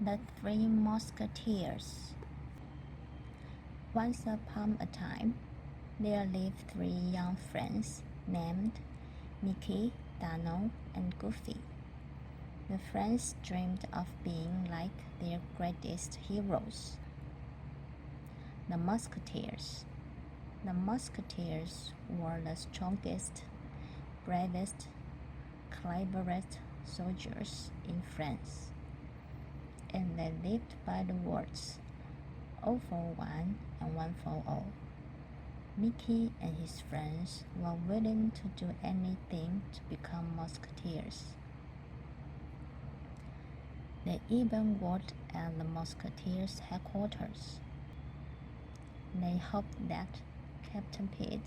The Three Musketeers. Once upon a time, there lived three young friends named Mickey, Donald, and Goofy. The friends dreamed of being like their greatest heroes, the Musketeers. The Musketeers were the strongest, bravest, cleverest soldiers in France, and they lived by the words, all for one and one for all. Mickey and his friends were willing to do anything to become musketeers. They even worked at the Musketeers' headquarters. They hoped that Captain Pitt,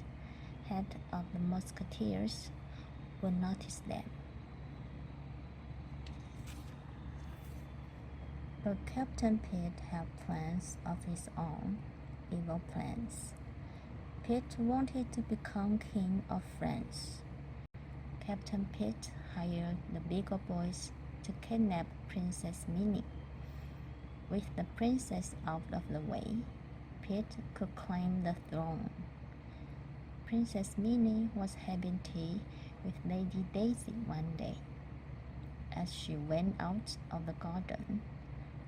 head of the Musketeers, would notice them. But Captain Pitt had plans of his own, evil plans. Pitt wanted to become king of France. Captain Pitt hired the Beagle Boys to kidnap Princess Minnie. With the princess out of the way, Pitt could claim the throne. Princess Minnie was having tea with Lady Daisy one day. As she went out of the garden,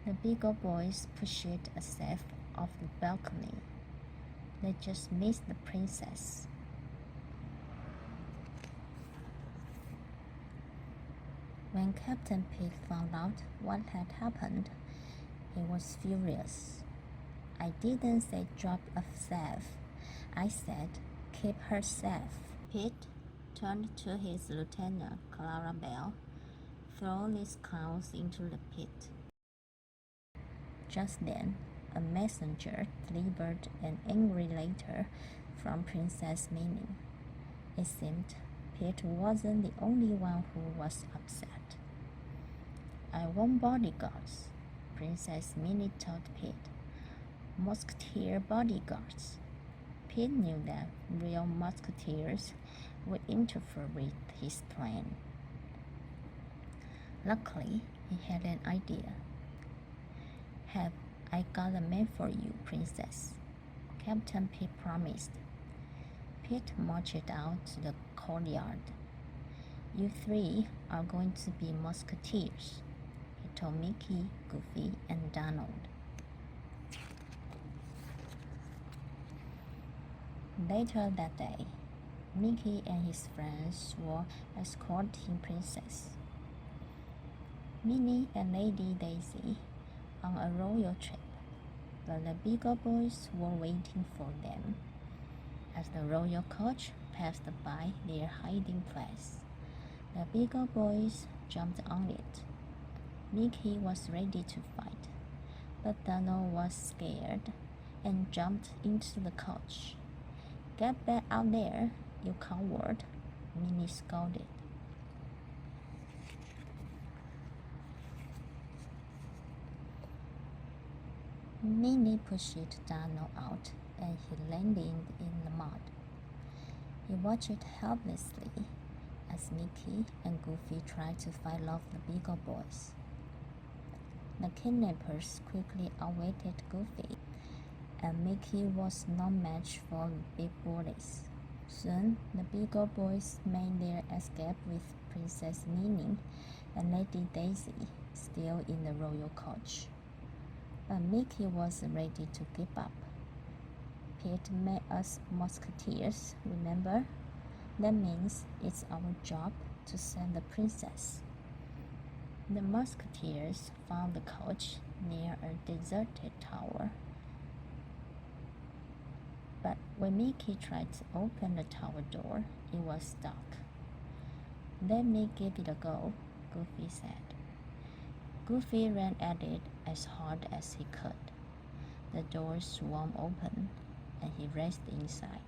the Beagle Boys pushed a safe off the balcony. They just missed the princess. When Captain Pitt found out what had happened, he was furious. "I didn't say drop a safe. I said keep her safe." Pitt turned to his lieutenant, Clarabelle. "Throw these clowns into the pit." Just then, a messenger delivered an angry letter from Princess Minnie. It seemed Pitt wasn't the only one who was upset. "I want bodyguards," Princess Minnie told Pitt. "Musketeer bodyguards." Pitt knew that real musketeers would interfere with his plan. Luckily, he had an idea. "Have I got a man for you, Princess," Captain Pitt promised. Pitt marched out to the courtyard. "You three are going to be musketeers," he told Mickey, Goofy, and Donald. Later that day, Mickey and his friends were escorting Princess Minnie and Lady Daisy on a royal trip, but the Beagle Boys were waiting for them. As the royal coach passed by their hiding place, the Beagle Boys jumped on it. Mickey was ready to fight, but Donald was scared and jumped into the coach. "Get back out there, you coward," Minnie scolded. Minnie pushed Donald out and he landed in the mud. He watched helplessly as Mickey and Goofy tried to fight off the Beagle Boys. The kidnappers quickly outwitted Goofy, and Mickey was no match for the big bullies. Soon, the Beagle Boys made their escape with Princess Minnie and Lady Daisy still in the royal coach. But Mickey was ready to give up. "Pitt made us musketeers, remember? That means it's our job to save the princess." The musketeers found the coach near a deserted tower. But when Mickey tried to open the tower door, it was stuck. "Let me give it a go," Goofy said. Goofy ran at it as hard as he could. The door swung open, and he raced inside.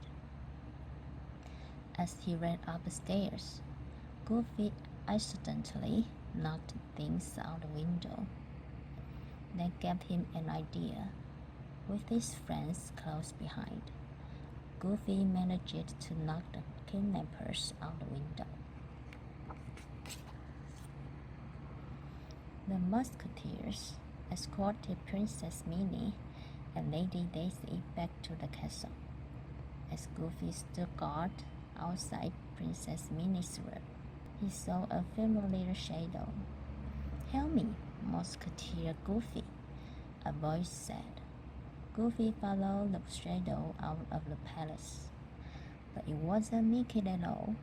As he ran upstairs, Goofy accidentally knocked things out the window. That gave him an idea. With his friends close behind, Goofy managed to knock the kidnappers out the window. The Musketeers escorted Princess Minnie and Lady Daisy back to the castle. As Goofy stood guard outside Princess Minnie's room, he saw a familiar shadow. "Help me, Musketeer Goofy," a voice said. Goofy followed the shadow out of the palace. But it wasn't Mickey at all.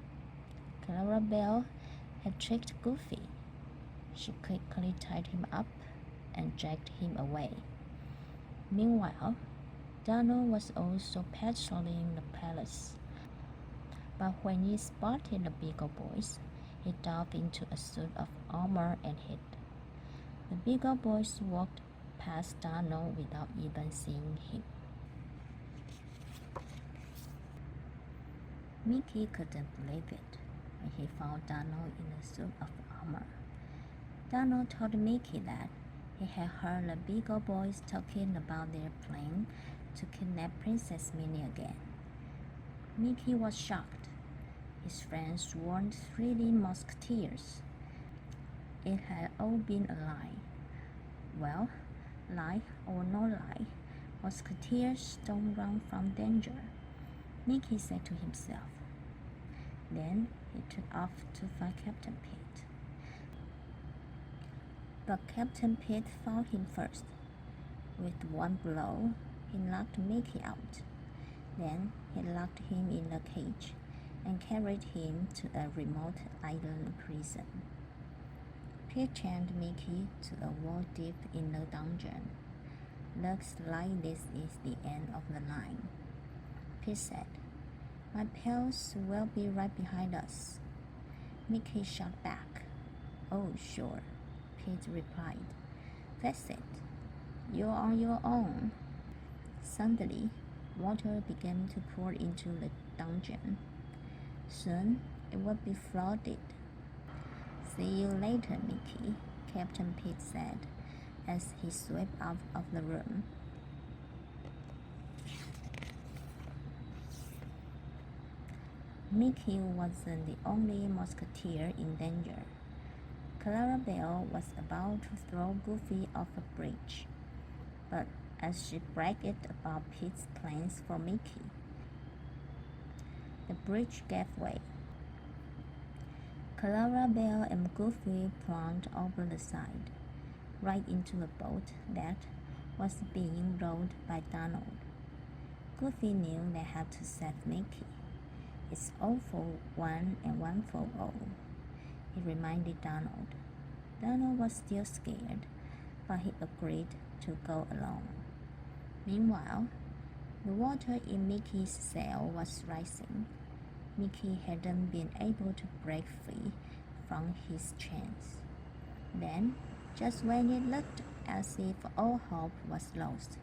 Clarabelle had tricked Goofy. She quickly tied him up and dragged him away. Meanwhile, Donald was also patrolling the palace. But when he spotted the bigger boys, he dove into a suit of armor and hid. The bigger boys walked past Donald without even seeing him. Mickey couldn't believe it when he found Donald in a suit of armor. Donald told Mickey that he had heard the bigger boys talking about their plan to kidnap Princess Minnie again. Mickey was shocked. His friends weren't really musketeers. It had all been a lie. Well, lie or no lie, musketeers don't run from danger, Mickey said to himself. Then he took off to find Captain Pete. But Captain Pete found him first. With one blow, he knocked Mickey out. Then he locked him in a cage and carried him to a remote island prison. Pete chained Mickey to a wall deep in the dungeon. "Looks like this is the end of the line," Pete said. "My pals will be right behind us." Mickey shot back. "Oh, sure," Pete replied. "That's it. You're on your own." Suddenly, water began to pour into the dungeon. Soon, it would be flooded. "See you later, Mickey," Captain Pete said as he swept out of the room. Mickey wasn't the only musketeer in danger. Clarabelle was about to throw Goofy off a bridge, but as she bragged about Pete's plans for Mickey, the bridge gave way. Clarabelle and Goofy plunged over the side, right into a boat that was being rowed by Donald. Goofy knew they had to save Mickey. "It's all for one and one for all," he reminded Donald. Donald was still scared, but he agreed to go along. Meanwhile, the water in Mickey's cell was rising. Mickey hadn't been able to break free from his chains. Then, just when it looked as if all hope was lost,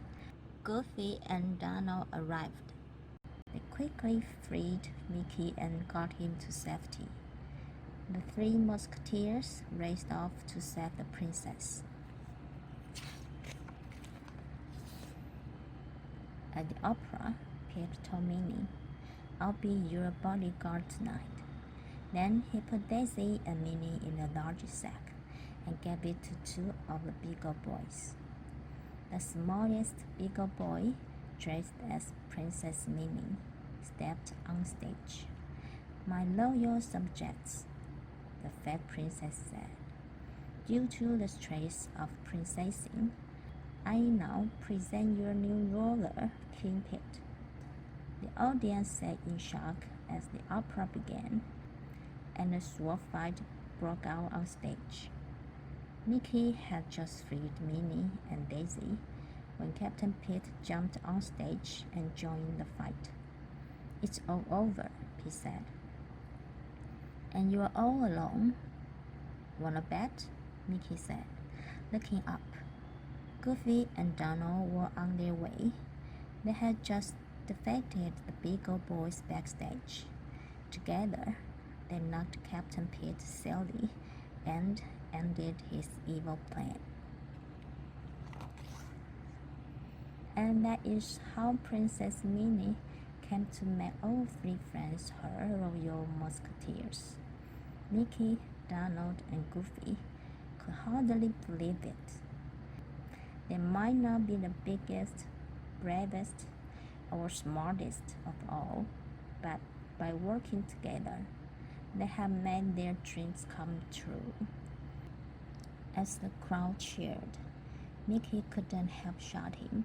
Goofy and Donald arrived. They quickly freed Mickey and got him to safety. The three musketeers raced off to save the princess. At the opera, Pete told Minnie, "I'll be your bodyguard tonight." Then he put Daisy and Minnie in a large sack and gave it to two of the bigger boys. The smallest bigger boy, dressed as Princess Minnie, stepped on stage. "My loyal subjects," the fat princess said. "Due to the stress of princessing, I now present your new ruler, King Pete." The audience sat in shock as the opera began, and a sword fight broke out on stage. Mickey had just freed Minnie and Daisy when Captain Pete jumped on stage and joined the fight. "It's all over," Pete said. "And you're all alone?" "Wanna bet?" Mickey said, looking up. Goofy and Donald were on their way. They had just defeated the bigger boys backstage. Together, they knocked Captain Pete silly and ended his evil plan. And that is how Princess Minnie came to make all three friends her royal musketeers. Mickey, Donald, and Goofy could hardly believe it. They might not be the biggest, bravest, or smartest of all, but by working together, they have made their dreams come true. As the crowd cheered, Mickey couldn't help shouting,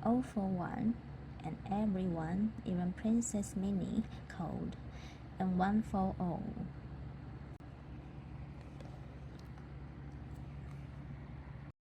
"All for one," and everyone, even Princess Minnie, called, "And one for all."